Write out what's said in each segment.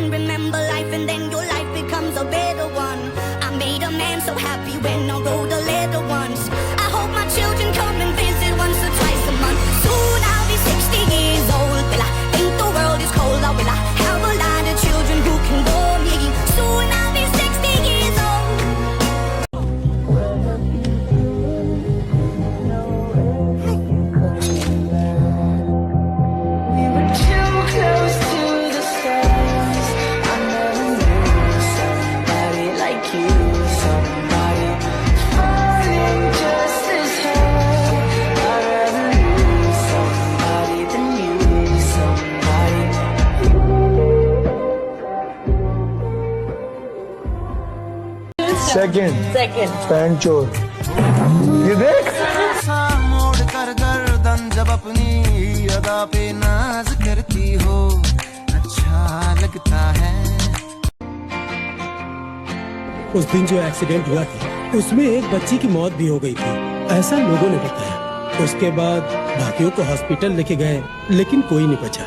one. Remember life and then your life becomes a better one. I made a man so happy when I wrote a letter once. I hope my children come and visit once or twice a month. Soon I'll be 60 years old. Will I think the world is cold, or will I have a lot of children who can bore me? Soon I'll be 60 years old. We were too close to the stars. I never knew somebody like you. Somebody falling just as hard. I rather lose somebody than you. Somebody. Second second pant चोर ये देख मोड़ कर गर्दन जब अपनी अदा पे नाज करती हो अच्छा लगता है। उस दिन जो एक्सीडेंट हुआ था उसमें एक बच्ची की मौत भी हो गई थी, ऐसा लोगों ने बताया। उसके बाद बाकियों को हॉस्पिटल लेके गए लेकिन कोई नहीं बचा।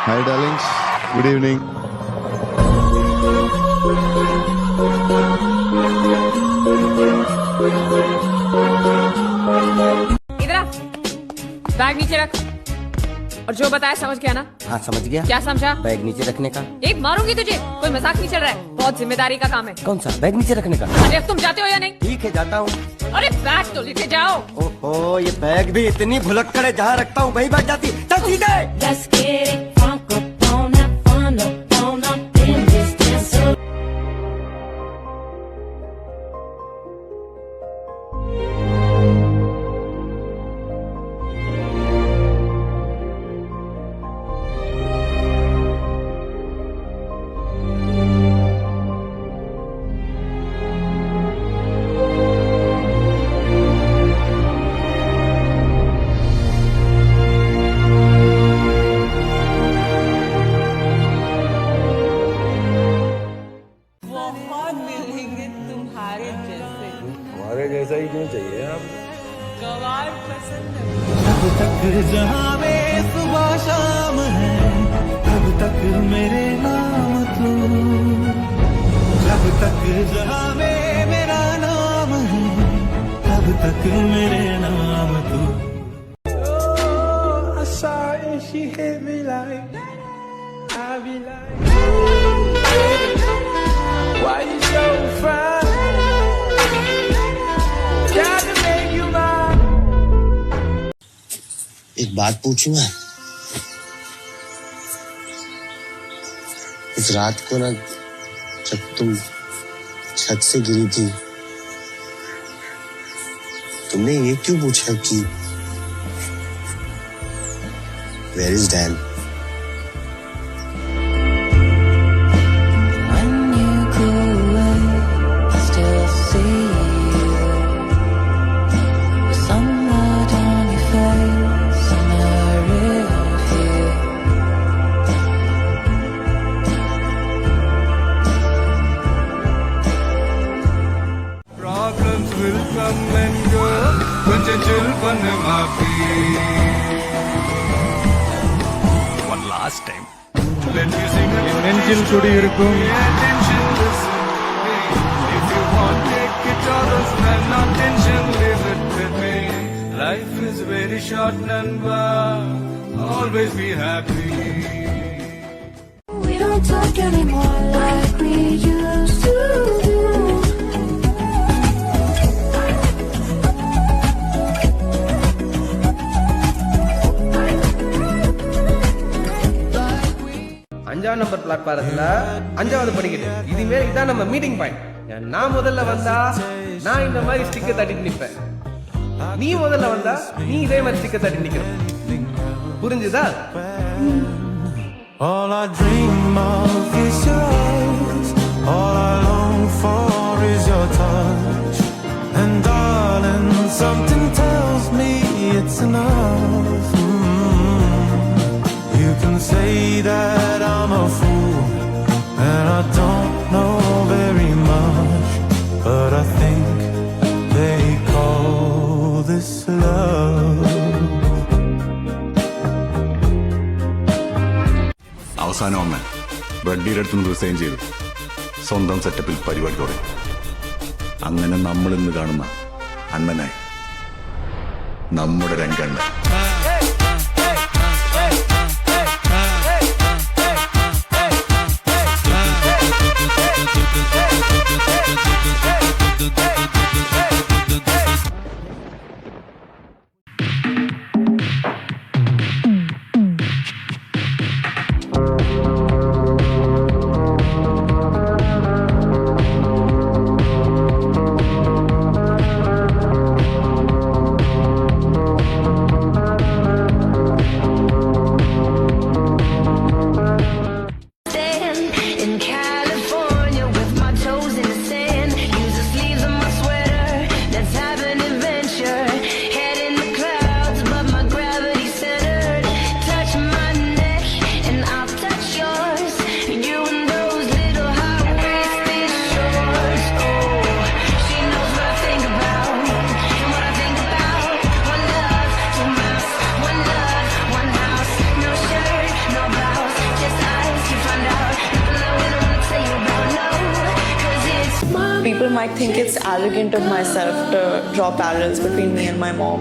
Hi darlings, good evening. इधर आ, बैग नीचे रख और जो बताया समझ गया ना? हाँ समझ गया। क्या समझा? बैग नीचे रखने का। एक मारूंगी तुझे, कोई मजाक नहीं चल रहा है, बहुत जिम्मेदारी का काम है। कौन सा? बैग नीचे रखने का। अरे अब तुम जाते हो या नहीं? ठीक है जाता हूँ। अरे बैग तो लेके जाओ। ओहो ये बैग भी इतनी भुलक्कड़ है, जहाँ रखता हूँ वही बैठ जाती। चल सीधे। Let's get it funk up on that fun up in this dance. हमारे जैसा ही क्यों चाहिए आप? गवार पसंद है। जब तक जहाँ में सुबह शाम है तब तक मेरे नाम तू। जब तक जहाँ में मेरा नाम है तब तक मेरे नाम तू। Oh, I saw it, she hit me like that. I be like, why you so fine? एक बात पूछूंगा? उस रात को ना जब तुम छत से गिरी थी तुमने ये क्यों पूछा कि where is Dan? Problems will come and go, but your children are one last time. Let me sing a நெஞ்சில் குடியிருக்கும் attention, listen to me. If you want, take it all, stand on tension, leave it with me. Life is very short, Nanba. Always be happy. We don't talk anymore like we used to do. அஞ்சாம் number பிளாட்பாரத்துல அஞ்சாவது படிக்கட்டு இதுமே இதான் நம்ம meeting point. நான் முதல்ல வந்தா நான் இந்த மாதிரி ஸ்டிக்கர் தட்டிட்டு நிப்பேன், நீ முதல்ல வந்தா நீ இதே மாதிரி ஸ்டிக்கர் தட்டி நிக்கணும். புரிஞ்சுதா? All I dream of is yours. All I long for is your touch. And darling, something tells me it's enough. You can say that I don't know very much, but I think they call this love. അവസാനം അമ്മ ബ്രഡ്ഡിയുടെ അടുത്തുനിന്ന് resign ചെയ്തു സ്വന്തം സെറ്റപ്പിൽ പരിപാടി തുടങ്ങി. അങ്ങനെ നമ്മൾ ഇന്ന് കാണുന്ന അണ്ണനായി നമ്മുടെ രംഗണ്ണൻ. In California with my toes in the sand, use the sleeves of my sweater. Let's have an adventure. Head in the clouds, but my gravity centered. Touch my neck and I'll touch yours. You and those little high-waisted shorts. Oh, she knows what I think about and what I think about. One love, two mouths. One love, one house. No shirt, no blouse, just eyes to find out. People might think it's arrogant of myself to draw parallels between me and my mom.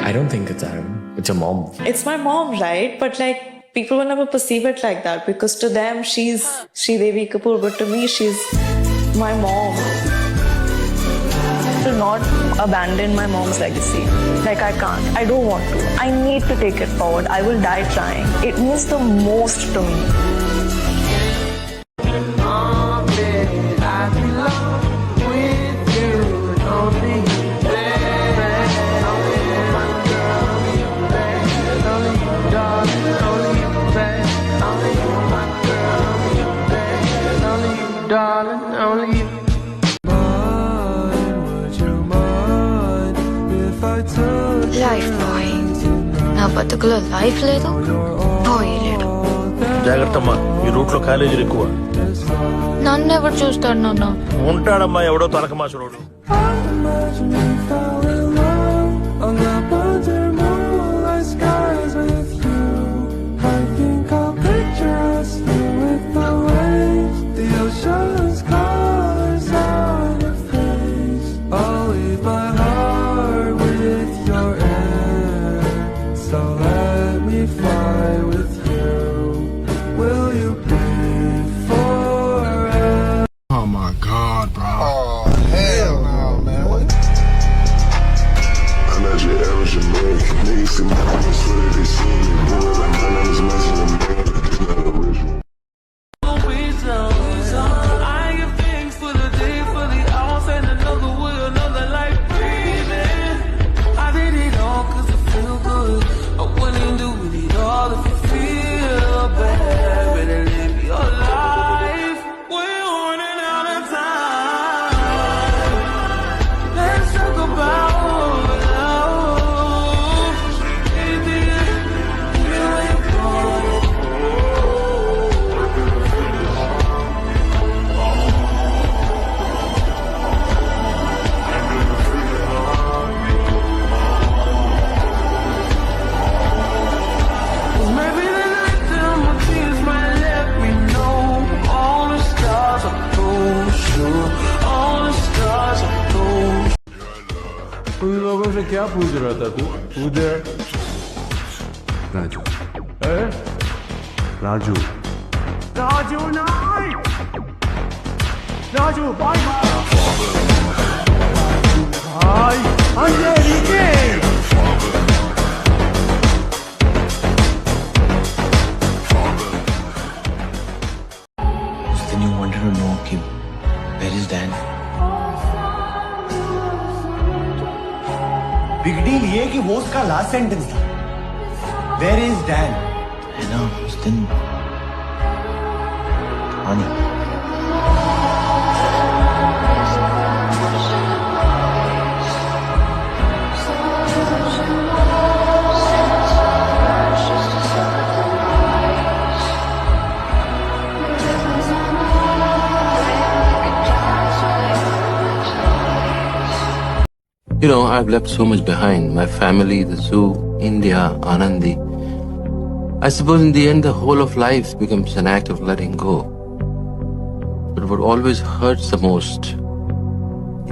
I don't think it's arrogant. It's a mom. It's my mom, right? But like, people will never perceive it like that because to them she's Sridevi Kapoor, but to me she's my mom. To not abandon my mom's legacy. Like, I can't. I don't want to. I need to take it forward. I will die trying. It means the most to me. Darling, only you. Would you mind if I took Life boy. నా బతుకులో life లేదు, bye లేడు. జాగ్రత్తమ్మా, ఈ route లో కాలేజీలు ఎక్కువ. నన్ను ఎవరు చూస్తాడు నాన్న? ఉంటాడమ్మా ఎవడో తలకమాసుడు. Oh my God, bro. Oh, hell no, man. What? I'm not your average American. Niggas see my face, swear they see me. Boy, like my name is Muslim American. It's not original. I give thanks for the day, for the hours, and another way, another life breathing. I did it all 'cause I feel good. I wouldn't do it all if you feel bad. Better live your life. We're running out of time. Let's talk about love. Anything you ain't gone. Maybe the night time my tears might let me know all the stars are gold, sure. All the stars are gold. उन लोगों से क्या पूछ रहा था तू? उधर Raju Raju Raju, night! Raju, bye bye! Hi! Then you wanted to know, Kim, where is Dan? Big deal ये कि वो उसका लास्ट सेंटेंस था. Where is Dan? है ना, उस दिन honey. You know, I've left so much behind. My family, the zoo, India, Anandi. I suppose in the end, the whole of life becomes an act of letting go. But what always hurts the most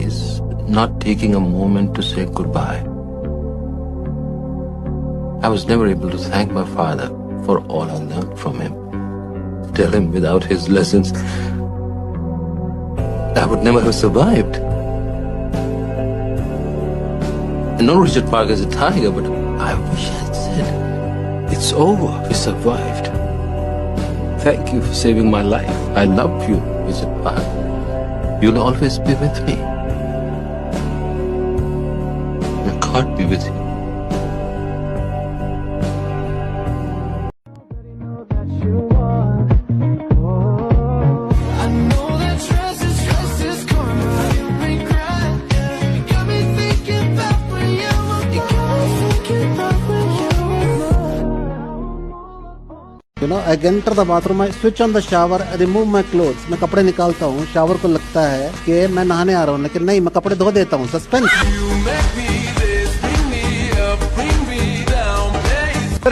is not taking a moment to say goodbye. I was never able to thank my father for all I learned from him. Tell him without his lessons, I would never have survived. I know Richard Parker is a tiger, but I wish I'd said, it's over, we survived. Thank you for saving my life. I love you, Richard Parker. You'll always be with me. I can't be with you. You know, I enter the bathroom, I switch on the shower, I remove my clothes. मैं कपड़े निकालता हूँ, shower को लगता है कि मैं नहाने आ रहा हूँ, लेकिन नहीं, मैं कपड़े धो देता हूँ. सस्पेंस.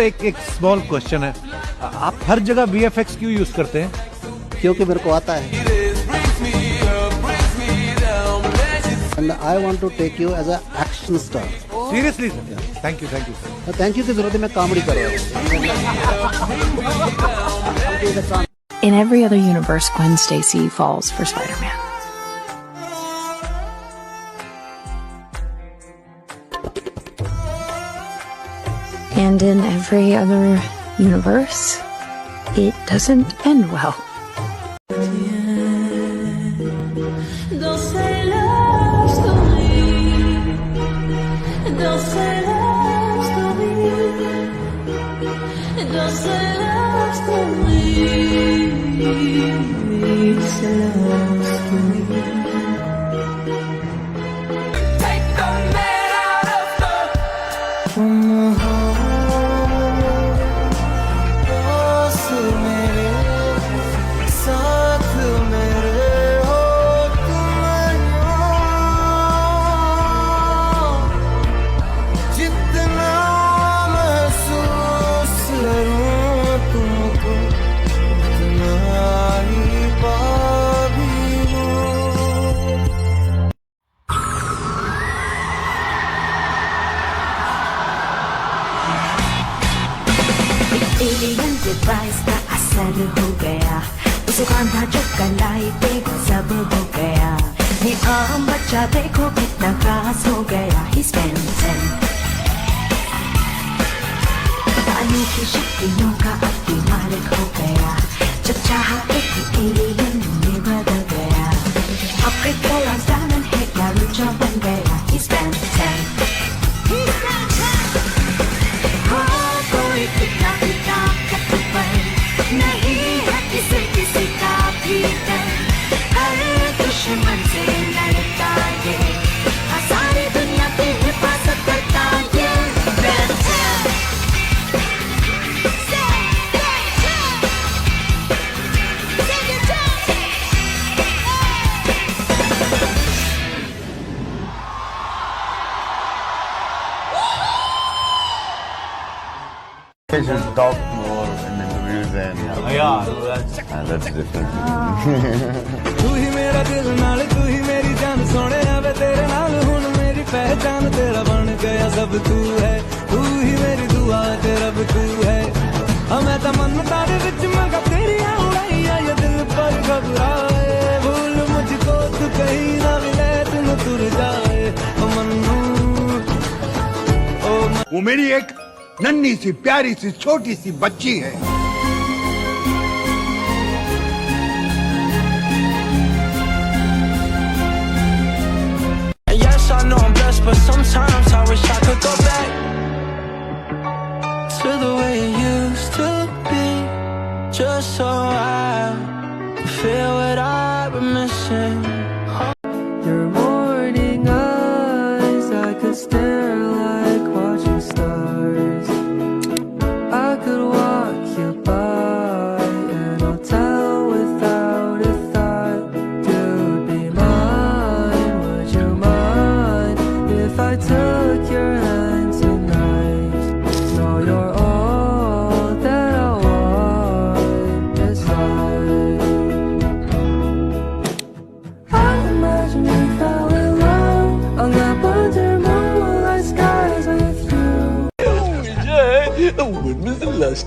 एक स्मॉल क्वेश्चन है, आप हर जगह VFX क्यों यूज करते हैं? क्योंकि मेरे को आता है. And I want to take you as an action star. Seriously, sir. Thank you, sir. Thank you की जरूरत है, मैं कॉमेडी कर रहा हूँ. In every other universe, Gwen Stacy falls for Spider-Man. And in every other universe, it doesn't end well. हो गया उसे कांधा चक्कर लाई देखो सब हो गया ये आम बच्चा देखो कितना खास हो गया He's Benson अनूठी शक्तियों का अति मालिक हो गया जब चाहा एक एलियन में बदल गया अपने कोला डायमंड है या रुचा बन गया He's Benson कोई कितना कितना नहीं है किसी का भी डर हर दुश्मन से लड़ता ये सारी दुनिया पे हिफाजत करता ये I should talk more in interviews and that's different. तू ही मेरा दिल नाल तू ही मेरी जान सोने आवे तेरे नाल हुन मेरी पहचान तेरा बन गया सब तू है तू ही मेरी दुआ तेरा भी तू है मैं तो मन तारे विच मंगा तेरी उड़ाइया ये दिल पर घबराए भूल मुझको तू कहीं ना मिले तू न तुर जाए मन्नू वो मेरी एक नन्ही सी प्यारी सी छोटी सी बच्ची है Yes, I know I'm blessed, but sometimes I wish I could go back to the way it used to be, just so I could feel what I was missing. Your morning eyes, I could stare like watching stars. I could walk you by an hotel without a thought. You'd be mine, would you mind if I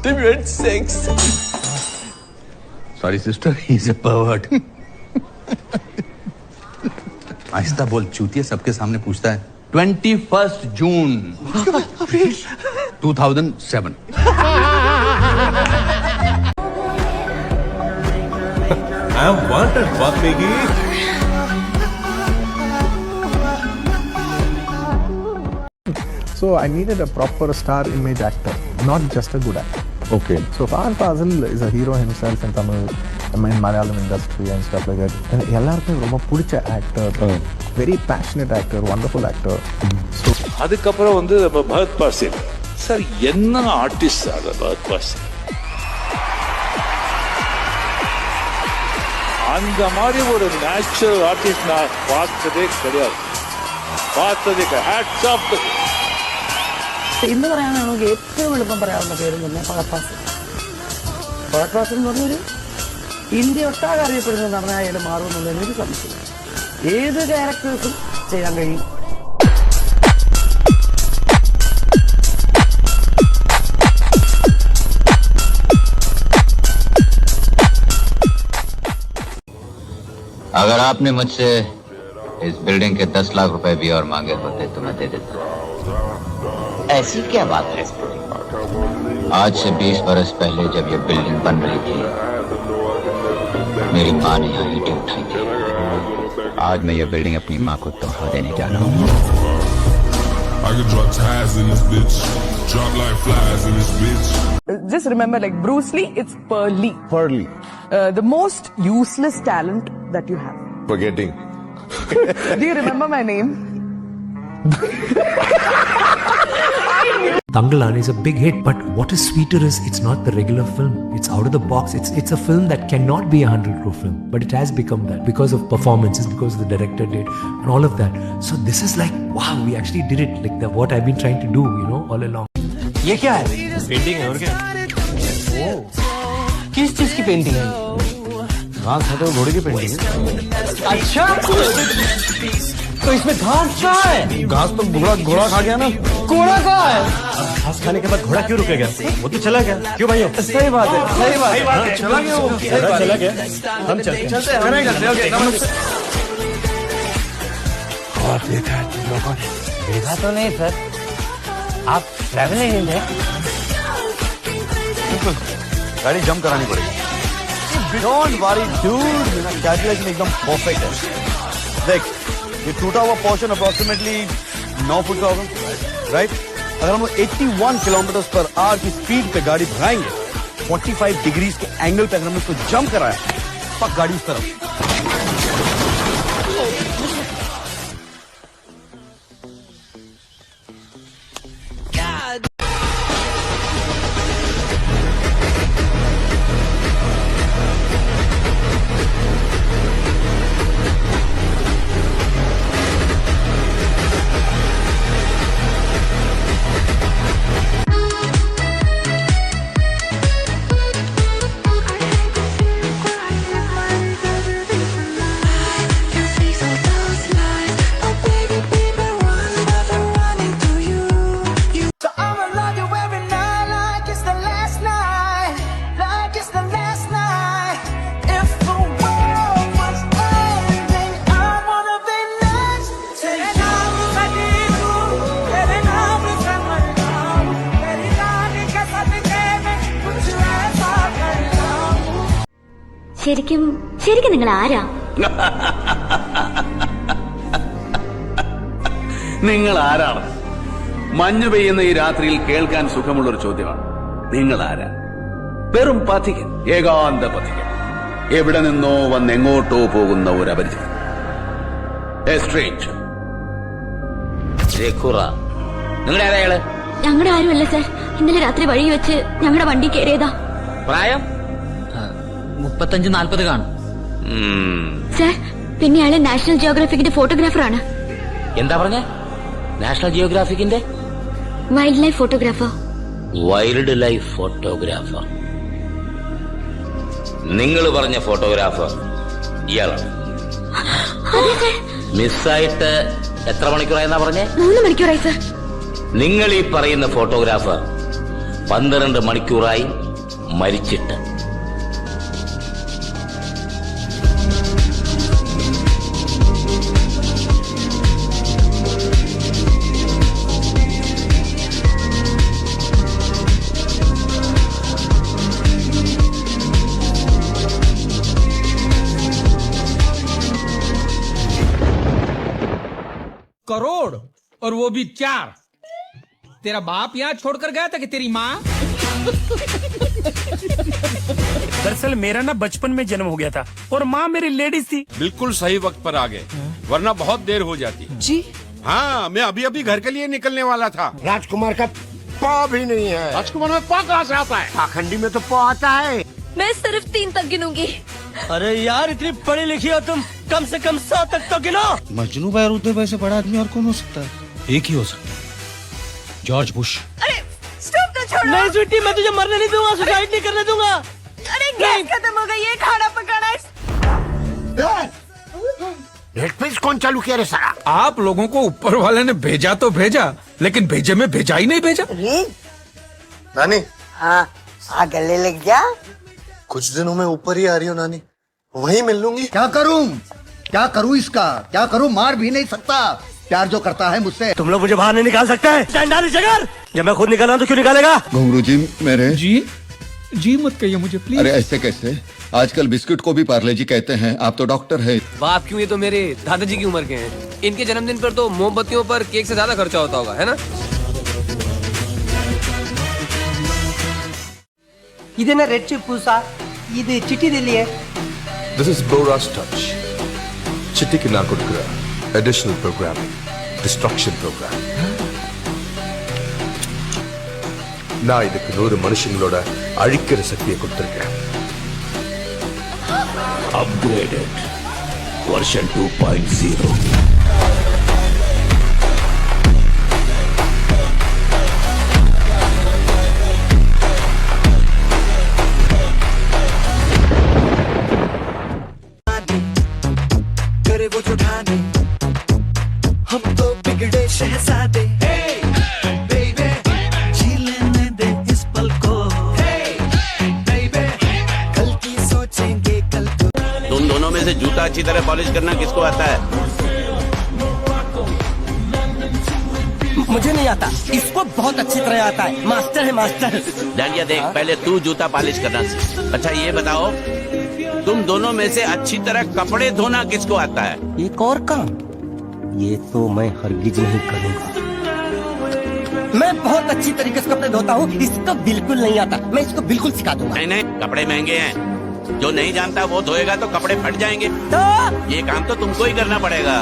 him you had sex. Sorry sister, he's a pervert. आहिस्ता बोल चूतिया, सबके सामने पूछता है. 21st June 2007. I am wanted, Bapegi. So I needed a proper star image actor, not just a good actor. Okay. So Fahad Fazil is a hero himself in Tamil, in Malayalam industry and stuff like that. And எல்லாருக்கும் ரொம்ப பிடிச்ச actor, very passionate actor, wonderful actor. So அதுக்கப்புறம் வந்து நம்ம Bhagat Fazil sir, என்ன artist sir Bhagat Fazil. அந்த மாதிரி ஒரு நேச்சுரல் ஆர்டிஸ்ட் நான் பார்த்ததே கிடையாது. Hats off. ഇന്ന് പറയാനാണെങ്കിൽ ഏറ്റവും എളുപ്പം പറയാവുന്ന പേര് തന്നെ ഫഹദ് ഫാസിൽ. ഫഹദ് ഫാസിൽ എന്ന് പറഞ്ഞൊരു ഇന്ത്യ ഒട്ടാകെ അറിയപ്പെടുന്ന നടനായാലും മാറുമെന്നുള്ളതിന് ഒരു സംശയം. ഏത് ക്യാരക്ടേഴ്സും ചെയ്യാൻ കഴിയും. अगर आपने मुझसे इस बिल्डिंग के 10 लाख रुपए भी और मांगे होते तो मैं दे देता. ऐसी क्या बात है? आज से 20 बरस पहले जब ये बिल्डिंग बन रही थी, मेरी माँ ने यहाँ ईंटें उठाई थी. आज मैं ये बिल्डिंग अपनी माँ को तोहफा देने जा रहा हूँ. I can drop ties in this bitch, drop like flies in this bitch. Just remember, like Bruce Lee, it's Pearly. Pearly. The most useless talent that you have. Forgetting. Do you remember my name? Dangalan is a big hit, but what is sweeter is it's not the regular film. It's out of the box. It's a film that cannot be a 100 crore film, but it has become that because of performances, because the director did, and all of that. So this is like, wow, we actually did it. Like what I've been trying to do, all along. ये क्या है? Painting है और क्या? किस चीज की painting है? घास खाते हुए घोड़े की पेंटिंग है. अच्छा, तो इसमें घास कहाँ है? घास तो घोड़ा खा गया ना. घोड़ा कहाँ है? घास खाने के बाद घोड़ा क्यों रुकेगा? वो तो चला गया. क्यों भाइयों? सही बात है, सही बात है. चला गया वो. चला गया. हम चलते हैं. और देखा है तुम लोगों ने? देखा तो नहीं सर, आप ट्रैवल एजेंट हैं? बिल्कुल. गाड़ी जंप करानी पड़ेगी. Don't worry, dude. मेरा कैलकुलेशन एकदम परफेक्ट है. देख, ये टूटा हुआ पोर्शन अप्रोक्सीमेटली 9 फुट का होगा, राइट? अगर हम 81 km/h की स्पीड पे गाड़ी भगाएंगे, 45 डिग्रीज के एंगल पे अगर हमने उसको जंप कराया, पक गाड़ी उस तरफ. ശരിക്കും നിങ്ങൾ ആരാ? നിങ്ങൾ ആരാണ്? മഞ്ഞ് പെയ്യുന്ന ഈ രാത്രിയിൽ കേൾക്കാൻ സുഖമുള്ളൊരു ചോദ്യമാണ്. നിങ്ങൾ ആരാ? വെറും പഥികൻ, ഏകാന്ത പഥികൻ, എവിടെ നിന്നോ വന്ന് എങ്ങോട്ടോ പോകുന്ന ഒരു അപരിചിതൻ. ഞങ്ങളുടെ ആരുമല്ല സാർ, ഇന്നലെ രാത്രി വഴി വെച്ച് ഞങ്ങളുടെ വണ്ടി കയറിയതാ. പ്രായം 35-40 കാണും. സാർ, പിന്നെ അയാളെ നാഷണൽ ജിയോഗ്രാഫിക്കിന്റെ ഫോട്ടോഗ്രാഫറാണ്. എന്താ പറഞ്ഞ? നാഷണൽ ജിയോഗ്രാഫിക്കിന്റെ wildlife photographer. Wildlife photographer. നിങ്ങൾ പറഞ്ഞ ഫോട്ടോഗ്രാഫർ ഇയാളാണ്. മിസ്സായിട്ട് എത്ര മണിക്കൂറായെന്നാ പറഞ്ഞേ? 3 മണിക്കൂറായി സാർ. നിങ്ങൾ ഈ പറയുന്ന ഫോട്ടോഗ്രാഫർ 12 മണിക്കൂറായി മരിച്ചിട്ട്. करोड़, और वो भी 4. तेरा बाप यहाँ छोड़कर गया था कि तेरी माँ? दरअसल मेरा ना बचपन में जन्म हो गया था और माँ मेरी लेडीज थी. बिल्कुल सही वक्त पर आ गए, वरना बहुत देर हो जाती. जी हाँ, मैं अभी अभी घर के लिए निकलने वाला था. राजकुमार का पा भी नहीं है. राजकुमार में पा कहाँ से आता है? पाखंडी में तो पा आता है. मैं सिर्फ 3 तक गिनूंगी. अरे यार इतनी पढ़ी लिखी हो तुम, कम से कम 100 तक तो गिनो. मजनू भाई रुद्र भाई से बड़ा आदमी और कौन हो सकता है? एक ही हो सकता है, जॉर्ज बुश. अरे स्टॉप तो छोड़ो. नहीं स्वीटी, मैं तुझे मरने नहीं दूंगा, सुसाइड नहीं करने दूंगा. अरे गैस खत्म हो गई है, खाना पकाना है. नेटफ्लिक्स कौन चालू किया रे साला? आप लोगों को ऊपर वाले ने भेजा तो भेजा, लेकिन भेजे में भेजा ही नहीं भेजा. नानी. हाँ, आ गले लग जा. कुछ दिनों में ऊपर ही आ रही हो नानी, वहीं मिल लूंगी. क्या करूं इसका? क्या करूं? मार भी नहीं सकता. प्यार जो करता है मुझसे. तुम लोग मुझे बाहर नहीं निकाल सकते हैं. जब मैं खुद निकाला तो क्यों निकालेगा? घुंगरू जी मेरे. जी मत कहिए मुझे प्लीज. अरे ऐसे कैसे? आजकल बिस्कुट को भी पार्ले जी कहते हैं. आप तो डॉक्टर है. बाप क्यों, ये तो मेरे दादाजी की उम्र के हैं. इनके जन्मदिन पर तो मोमबत्तियों पर केक से ज्यादा खर्चा होता होगा, है ना? ಇದೇನ ರೆಡ್ ಚಿಪ್ ಪೂಸಾ ಇದು ಚಿಟ್ಟಿದೆಲ್ಲಿಯೇ? This is Bora's touch. ಚಿಟ್ಟಿಗೆ ನಾ ಕೊಡ್ಕರ additional programming, destruction program. நான் இதுக்கு 100 மனுஷங்களோட அழிக்கிற சக்தியை கொடுத்திருக்கேன். Upgraded version 2.0. हम तो बिगड़े शहजादे. जी लेने दे इस पल को. कल की सोचेंगे कल को. तुम दोनों में से जूता अच्छी तरह पॉलिश करना किसको आता है? मुझे नहीं आता, इसको बहुत अच्छी तरह आता है. मास्टर है मास्टर. डांडिया देख, पहले तू जूता पॉलिश करना सीख. अच्छा ये बताओ, तुम दोनों में से अच्छी तरह कपड़े धोना किसको आता है? एक और काम, ये तो मैं हरगिज नहीं करूँगा. मैं बहुत अच्छी तरीके से कपड़े धोता हूँ, इसको बिल्कुल नहीं आता. मैं इसको बिल्कुल सिखा दूंगा. नहीं, कपड़े महंगे हैं. जो नहीं जानता वो धोएगा तो कपड़े फट जाएंगे. तो ये काम तो तुमको ही करना पड़ेगा.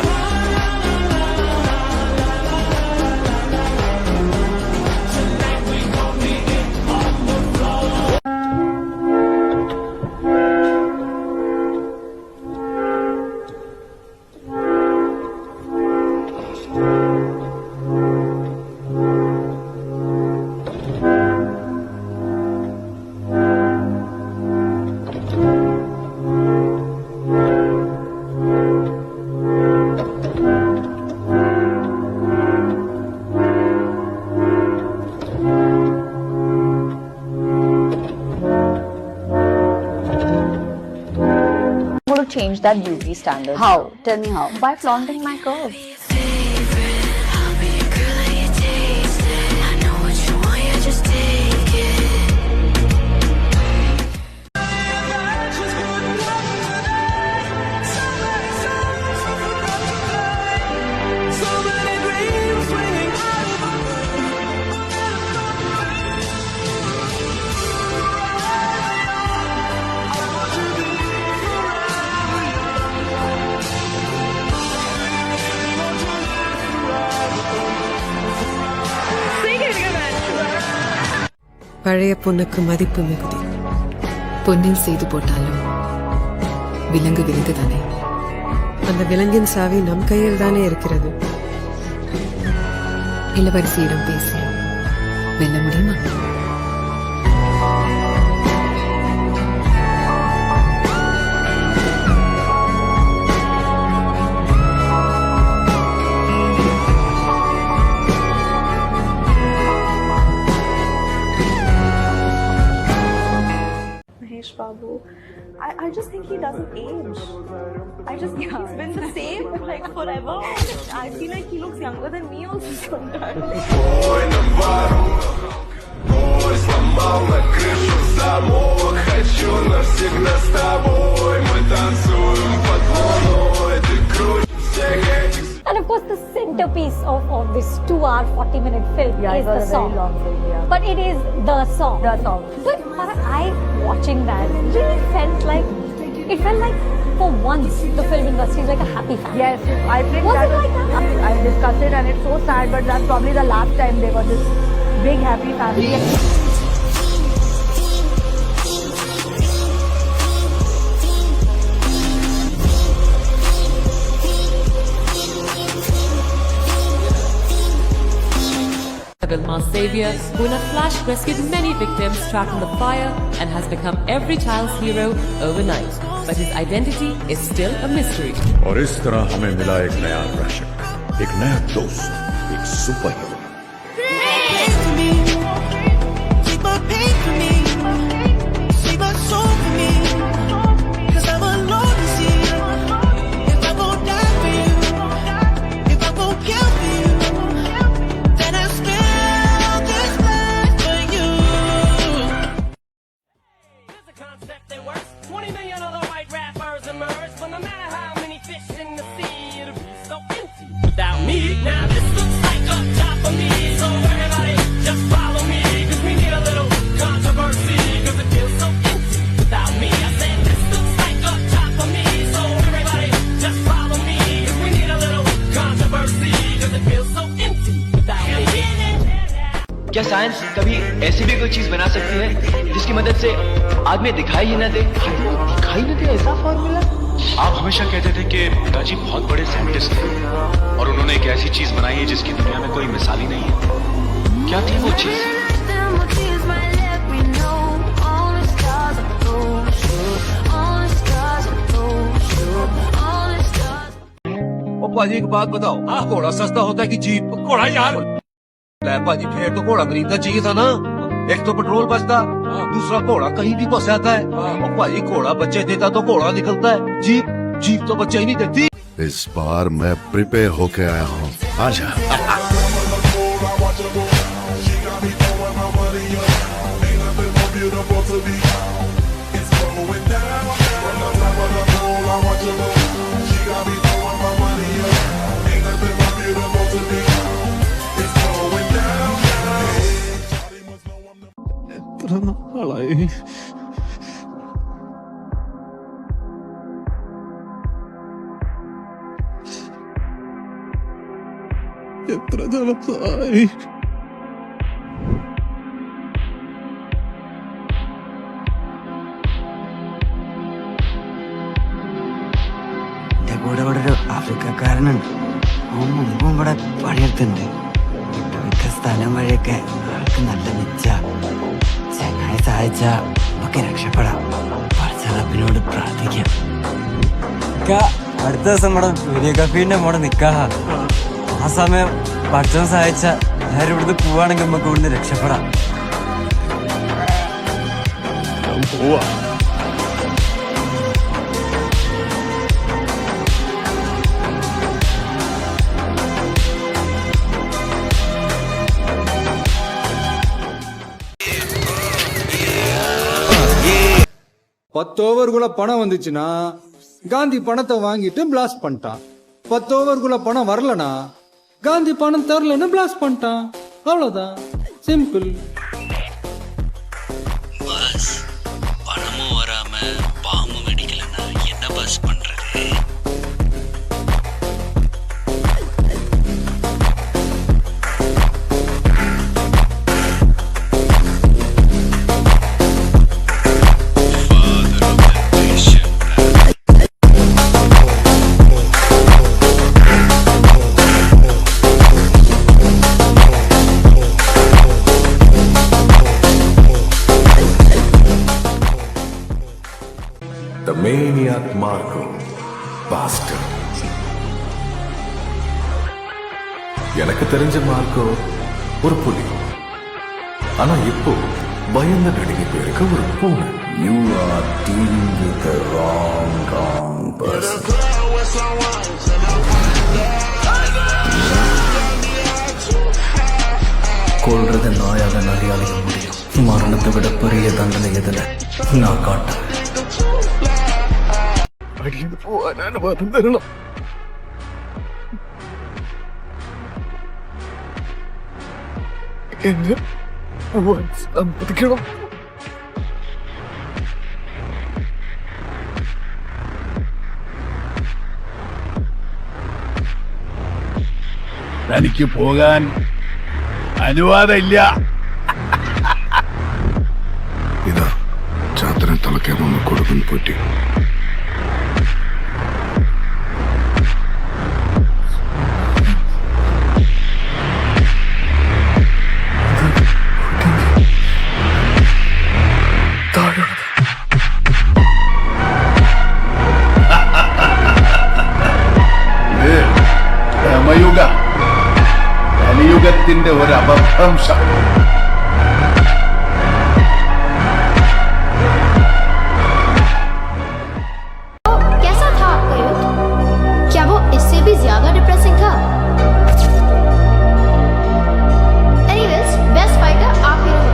Change that beauty standard. How? Tell me how. By flaunting my curves. பழைய பொண்ணுக்கு மதிப்பு மிகுதி. பொன்னில் செய்து போட்டாலும் விலங்கு விலங்கு தானே. அந்த விலங்கின் சாவி நம் கையில் தானே இருக்கிறது. இளவரசியிடம் பேசி வெல்ல முடியுமா? I just think he doesn't age. He's been the same like forever. I feel like he looks younger than me also sometimes. And of course, the centerpiece of this 2-hour, 40-minute film is the song. Very long film, yeah. But it is the song. The song. But I, watching that, really felt like for once the film industry is like a happy family. Yes, I think Was that it like that? I discussed it and it's so sad, but that's probably the last time they were this big happy family. Vilma's savior, who in a flash rescued many victims trapped in the fire and has become every child's hero overnight. But his identity is still a mystery. और इस तरह हमें मिला एक नया रक्षक, एक नया दोस्त, एक सुपर हीरो। क्या साइंस कभी ऐसी भी कोई चीज बना सकती है जिसकी मदद से आदमी दिखाई ही ना दे? दिखाई ना दे, ऐसा फॉर्मूला? आप हमेशा कहते थे कि पिताजी बहुत बड़े साइंटिस्ट थे और उन्होंने एक ऐसी चीज बनाई है जिसकी दुनिया में कोई मिसाल ही नहीं है। क्या थी वो चीज? ओ भाजी एक बात बताओ, घोड़ा सस्ता होता है कि जीप? घोड़ा यार भाजी, फिर तो घोड़ा खरीदना चाहिए था ना। एक तो पेट्रोल बचता, दूसरा घोड़ा कहीं भी फंस जाता है। और भाजी घोड़ा बच्चे देता तो घोड़ा निकलता है, जीप तो बच्चे ही नहीं देती। इस बार मैं प्रिपेयर होके आया हूँ, आजा। കൂടെ ഇവിടെ ഒരു ആഫ്രിക്കക്കാരനുണ്ട്. അവൻ മുമ്പും ഇവിടെ പണിയെടുത്തുണ്ട്. വിട്ടുവിട്ട സ്ഥലം വഴിയൊക്കെ ആൾക്ക് നല്ല നിച്ച. ചങ്ങായി സഹായിച്ച ഒക്കെ രക്ഷപ്പെടാം. പടച്ചറപ്പിനോട് പ്രാർത്ഥിക്കാം. അടുത്ത ദിവസം നമ്മുടെ വീഡിയോഗ്രാഫീന്റെ മോടെ നിക്കാഹ. ആ സമയം പടച്ചവൻ സഹായിച്ച എല്ലാവരും ഇവിടുന്ന് പോവാണെങ്കിൽ നമുക്ക് ഇവിടുന്ന് രക്ഷപ്പെടാം. $10 பணம் வந்துச்சுன்னா காந்தி பணத்தை வாங்கிட்டு பிளாஸ்ட் பண்ணிட்டான். $10 பணம் வரலனா காந்தி பணம் தரலன்னு பிளாஸ்ட் பண்ணிட்டான். அவ்வளவுதான், சிம்பிள். பணமும் வராம பாம்பும் வெடிக்கலன்னா என்ன பாஸ் பண்றது? The maniac Marco, bastard. எனக்கு தெரிஞ்ச மார்க்கோ ஒரு புலி, ஆனா இப்போ பயந்த நடுங்கி போயிருக்க ஒரு பூனை. You are dealing with the wrong person. கொள்றது நாயாக நரியாளிக்க முடியும். மரணத்தை விட பெரிய தண்டனை எதுல நான் காட்டேன். അടിയിൽ പോവാൻ അനുവാദം തരണം. എന്നെ പോവാൻ സമ്മതിക്കണം. തനിക്ക് പോകാൻ അനുവാദമില്ല. ഇതാ ചാത്തനെ തളയ്ക്കാൻ ഒന്ന് കൊടുക്കും പറ്റി. ബ്രഹ്മയുഗ കലിയുഗത്തിന്റെ ഒരു അപഭ്രംശം. कैसा था आपका युद्ध? क्या वो इससे भी ज्यादा डिप्रेसिंग था? Anyways, best fighter आप ही रहे.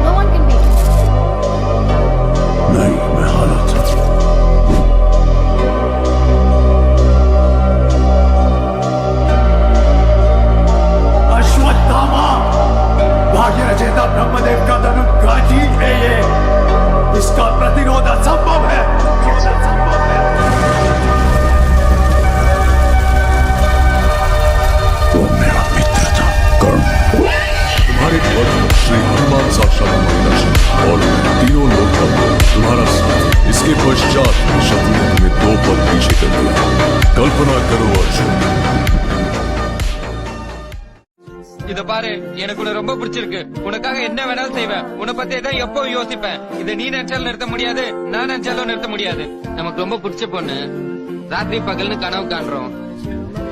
No one can beat you. नहीं, मैं हारा था. अश्वत्थामा भाग्य रचेता ब्रह्मदेव का धनुर्गाजी है ये. इसका प्रतिरोध असंभव है. वो मेरा मित्र था कर्ण. तुम्हारे घर में श्री हनुमान साक्षात मार्गदर्शन और तीनों लोग तुम्हारा साथ. इसके पश्चात शत्रु ने तुम्हें 2 पद पीछे कर दिया. कल्पना करो अर्जुन. இத பாரு, எனக்கு உன்னை ரொம்ப பிடிச்சிருக்கு. உனக்காக என்ன வேணாலும் செய்வேன். உன்னை பத்தி தான் எப்பவும் யோசிப்பேன். இதை நீ நினைச்சாலும் நிறுத்த முடியாது, நான் நினைச்சாலும் நிறுத்த முடியாது. நமக்கு ரொம்ப பிடிச்ச பொண்ணு ராத்திரி பகல்னு கனவு காண்றோம்.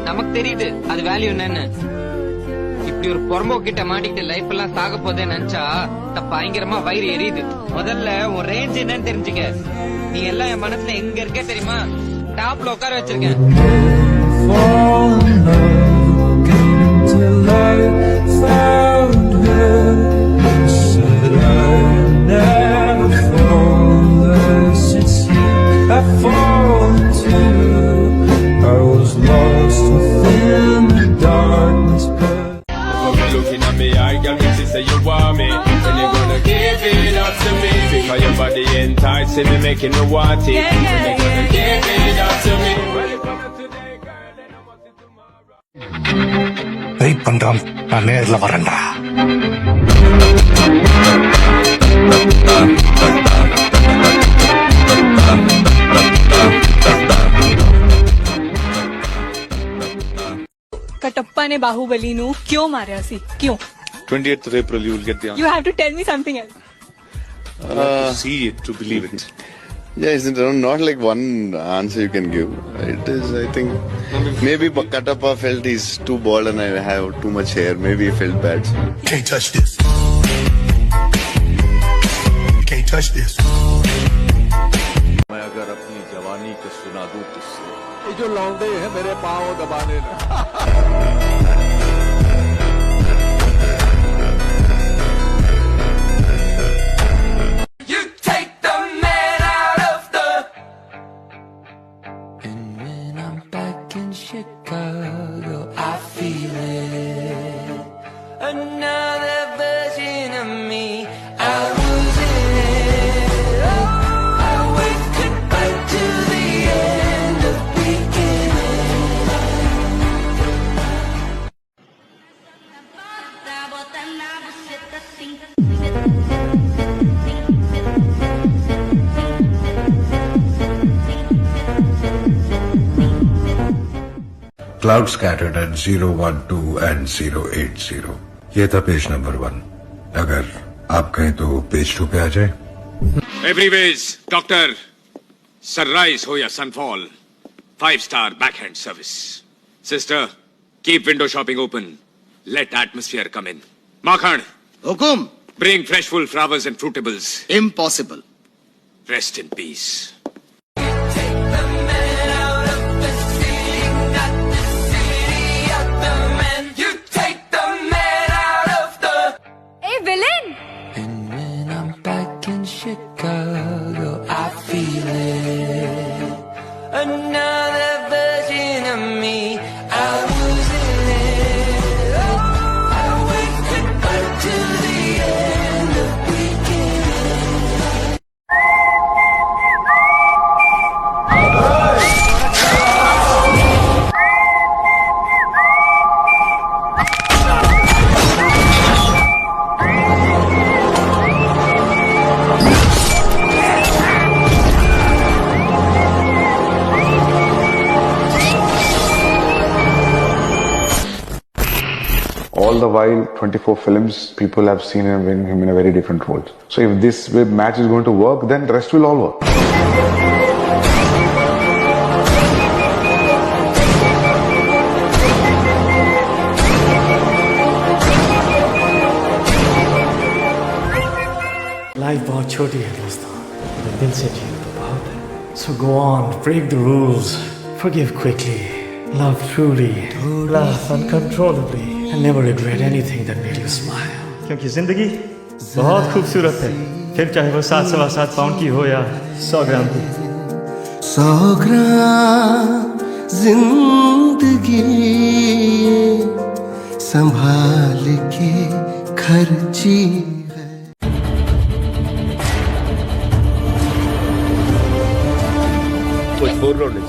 நமக்கு தெரியுது அது வேல்யூ என்னன்னு. இப்படி ஒரு பொறம்போ கிட்ட மாட்டிக்கிட்டு லைஃப் எல்லாம் சாக போதே நினைச்சா பயங்கரமா வயிறு எரியுது. முதல்ல உன் ரேஞ்ச் என்னன்னு தெரிஞ்சுக்க. நீ எல்லாம் என் மனசுல எங்க இருக்க தெரியுமா? டாப்ல உட்கார வச்சிருக்கேன். Till I found her, said I'd never fall as it's you. I've fallen too. I was lost within the darkness, but looking at me, I can make you say you want me. When you gonna give it up to me? Because your body enticing me, making me want it. When you gonna give it up to me? Well, you coming today, girl, then I'm what's it tomorrow. Wait பண்றான். நான் நேர்ல வரேன்டா. कटप्पा ने बाहुबली नु क्यों मारा सी? क्यों? 28th of April, you will get the answer. You have to tell me something else. You have to see it to believe it. Yeah, it's not like one answer you can give. It is, I think, maybe Katappa felt he's too bald and I have too much hair. Maybe he felt bad. Can't touch this. Can't touch this. मैं अगर अपनी जवानी को सुना दूं किससे. ये जो लौंडे हैं मेरे पाँव दबाने में. Chicago, I feel it. Another version of me. I was in it. I went goodbye to the end of beginning. Cloud scattered at 012 and 080. ये था पेज नंबर 1. अगर आप कहें तो पेज 2 पे आ जाए. Everyways, doctor, sunrise ho ya sunfall, 5-star backhand service. Sister, keep window shopping open. Let atmosphere come in. Makhan, Hukum. bring fresh full flowers and fruitables. Impossible. Rest in peace. Hey, villain! And when I'm back in Chicago, I feel it. Another version of me. I was in it. I went up to the end of weekend. All the while, 24 films, people have seen him in a very different role. So if this match is going to work, then the rest will all work. Life बहुत छोटी है दोस्तों, दिल से जियो तो बहुत है. So go on, break the rules, forgive quickly, love truly, laugh uncontrollably, and never regret anything that made you smile. क्योंकि जिंदगी बहुत खूबसूरत है, फिर चाहे वो 7.25 पाउंड की हो या 100 ग्राम की. 100 ग्राम जिंदगी संभाल के खर्ची है. कुछ बोल रहा हूँ.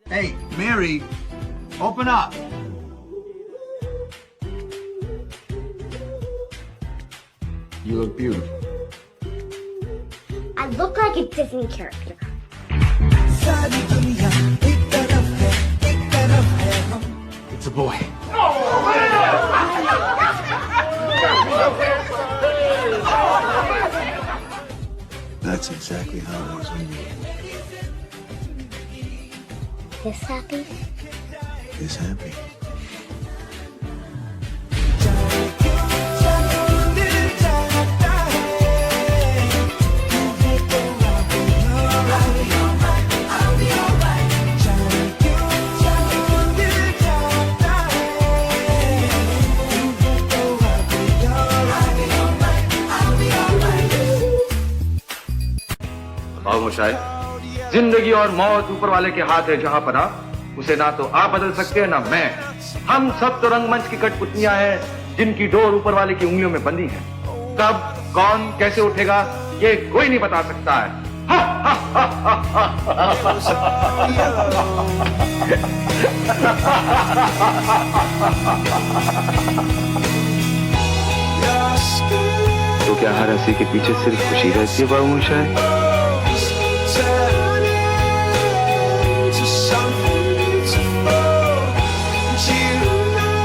Hey, Mary, open up. You look beautiful. I look like a Disney character. It's a boy. That's exactly how it was when you were This happy? this happy. खामोशाई, जिंदगी और मौत ऊपर वाले के हाथ है. जहां पना उसे ना तो आप बदल सकते हैं ना मैं. हम सब तो रंगमंच की कठपुतलियां हैं जिनकी डोर ऊपर वाले की उंगलियों में बंधी है. कब कौन कैसे उठेगा ये कोई नहीं बता सकता है. तो क्या हर हंसी के पीछे सिर्फ खुशी रहती है बाबूशाह?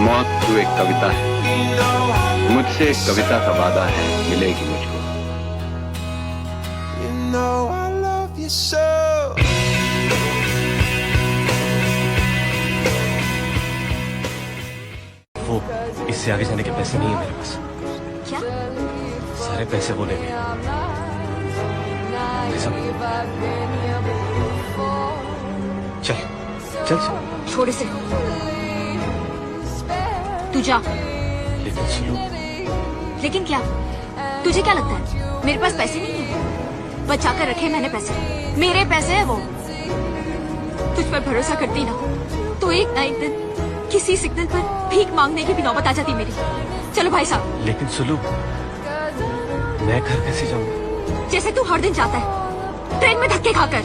मौत तो एक कविता है, मुझसे एक कविता का वादा है, मिलेगी मुझको. You know I love you so. वो इससे आगे जाने के पैसे नहीं है मेरे पास. क्या? सारे पैसे वो ले गए. चल चल चल. छोड़ इसे. तू जा. लेकिन सुनो. लेकिन क्या? तुझे क्या लगता है मेरे पास पैसे नहीं है? बचा कर रखे मैंने पैसे, मेरे पैसे है वो. तुझ पर भरोसा करती ना तो एक ना एक दिन किसी सिग्नल पर भीख मांगने की भी नौबत आ जाती मेरी. चलो भाई साहब. लेकिन सुलू, मैं घर कैसे जाऊँ? जैसे तू हर दिन जाता है, ट्रेन में धक्के खाकर.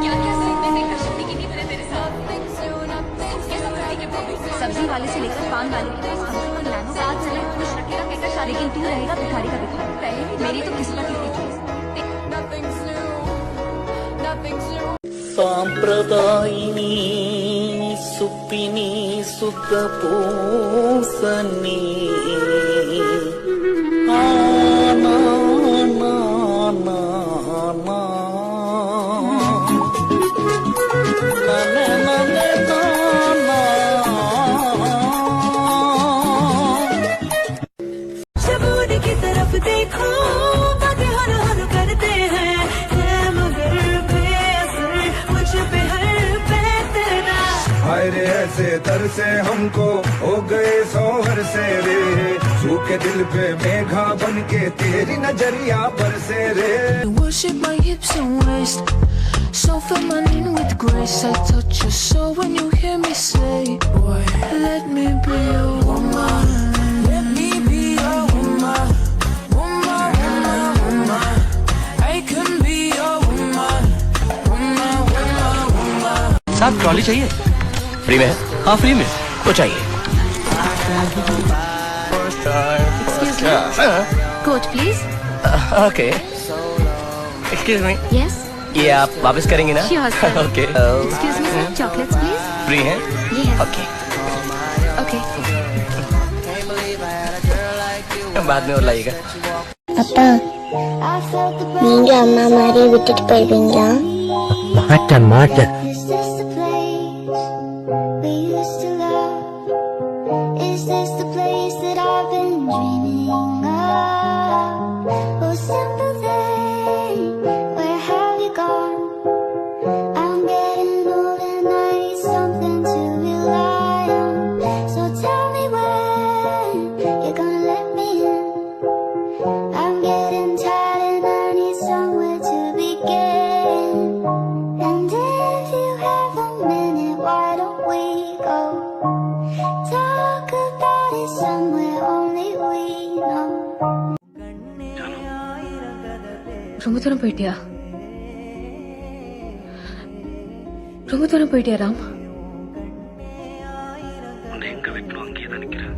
क्या क्या तेरे साथ. सब्जी वाले से लेकर पान वाले के पास साथ चले खुश रखेगा कहकर शादी. लेकिन तू रहेगा भिखारी का भिखारी. मेरी तो किस्मत ही थी. సాంప్రదాయిని సుప్పిని సుఖ పూసని शबून की तरफ देखो बातें हर हर करते हैं मगर बेअसर मुझ पे हर बेतना हाय रे ऐसे तरसे हमको हो गए सोहर से रे सूखे दिल पे मेघा बन के तेरी नजरिया पर से रे Worship my hips and waist, so feminine with grace. I touch your soul when you hear me say, boy, let me be your woman. Let me be your woman. Woman, woman, woman. I can be your woman. Woman, woman, woman. साहब trolley चाहिए? Free में है? हाँ free में। तो चाहिए। Excuse me. Coach, please. Okay. Excuse me. Yes. ये आप वापस करेंगे ना? Sure, sir. Okay. Excuse me, sir. Chocolates, please. Free है? Yes. ओके। Okay. बाद में और लाइएगा। அப்பா நீங்க அம்மா மாதிரி விட்டுட்டு போயிடுவீங்களா? மாட்டேன் மாட்டேன். Is this the place we used to love? Is this the place that I've been dreaming of? Oh, simple thing, where have you gone? I'm getting old and I need something to rely on. So tell me when you're gonna let me in. I'm getting tired and I need somewhere to begin. And if you have a minute, why don't we go talk about it somewhere only we know. ரொம்ப தூரம் போயிட்டியா? ரொம்ப தூரம் போயிட்டியா ராம்? உன்னை எங்க வைக்கணும் அங்கேயே தான் நிக்கிறேன்.